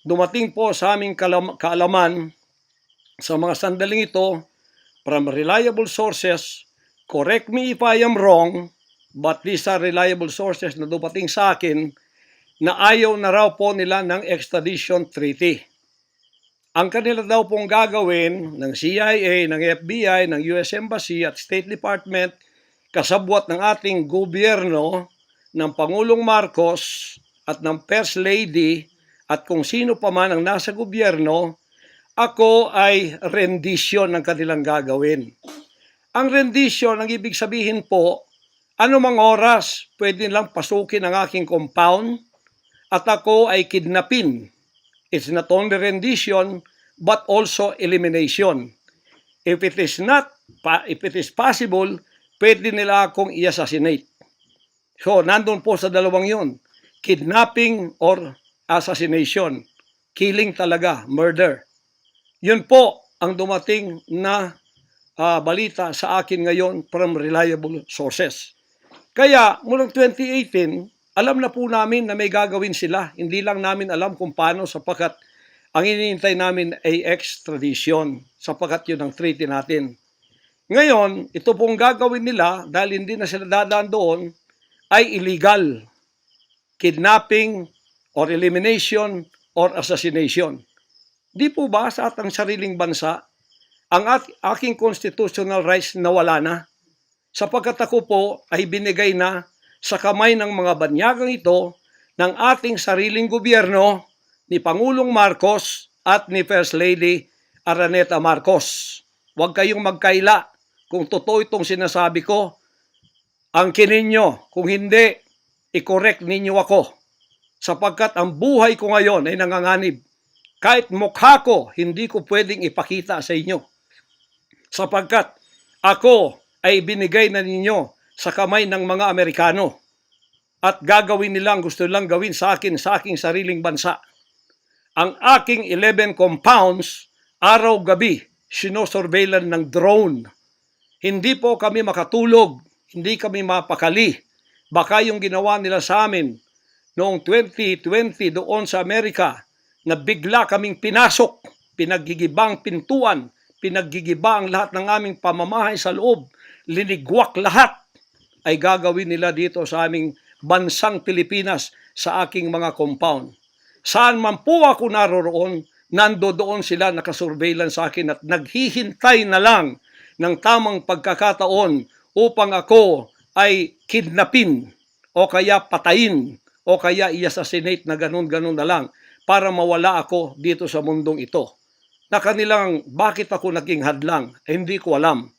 Dumating po sa aming kaalaman sa mga sandaling ito from reliable sources, correct me if I am wrong, but these are reliable sources na dumating sa akin na ayaw na raw po nila ng extradition treaty. Ang kanila daw pong gagawin ng CIA, ng FBI, ng US Embassy at State Department, kasabwat ng ating gobyerno, ng Pangulong Marcos at ng First Lady at kung sino pa man ang nasa gobyerno, ako ay rendition ng kanilang gagawin. Ang rendition, ang ibig sabihin po, anumang oras pwede lang pasukin ang aking compound at ako ay kidnapin. It's not only rendition, but also elimination. If it is possible, pwede nila akong i-assassinate. So, nandun po sa dalawang yun. Kidnapping or assassination. Killing talaga, murder. Yun po ang dumating na balita sa akin ngayon from reliable sources. Kaya, mulang 2018, alam na po namin na may gagawin sila. Hindi lang namin alam kung paano sapagkat ang hinihintay namin ay extradition sapagkat yun ang treaty natin. Ngayon, ito pong gagawin nila dahil hindi na sila dadaan doon ay illegal. Kidnapping or elimination or assassination. Di po ba sa atang sariling bansa ang aking constitutional rights nawala na? Sapagkat ako po ay binigay na sa kamay ng mga banyagang ito ng ating sariling gobyerno ni Pangulong Marcos at ni First Lady Araneta Marcos. Huwag kayong magkaila kung totoo itong sinasabi ko. Angkinin nyo, kung hindi, i-correct ninyo ako. Sapagkat ang buhay ko ngayon ay nanganganib. Kahit mukha ko, hindi ko pwedeng ipakita sa inyo. Sapagkat ako ay binigay na ninyo sa kamay ng mga Amerikano. At gagawin nilang gusto nilang gawin sa akin, sa aking sariling bansa. Ang aking 11 compounds, araw-gabi, sinosurveillan ng drone. Hindi po kami makatulog, hindi kami mapakali. Baka yung ginawa nila sa amin noong 2020 doon sa Amerika, na bigla kaming pinasok, pinaggigibang pintuan, pinaggigibang lahat ng aming pamamahay sa loob, linigwak lahat, ay gagawin nila dito sa aming bansang Pilipinas sa aking mga compound. Saan man po ako naroroon, nandoon sila nakasurveillance sa akin at naghihintay na lang ng tamang pagkakataon upang ako ay kidnapin o kaya patayin o kaya i-assassinate na ganun-ganun na lang para mawala ako dito sa mundong ito. Na kanilang bakit ako naging hadlang, hindi ko alam.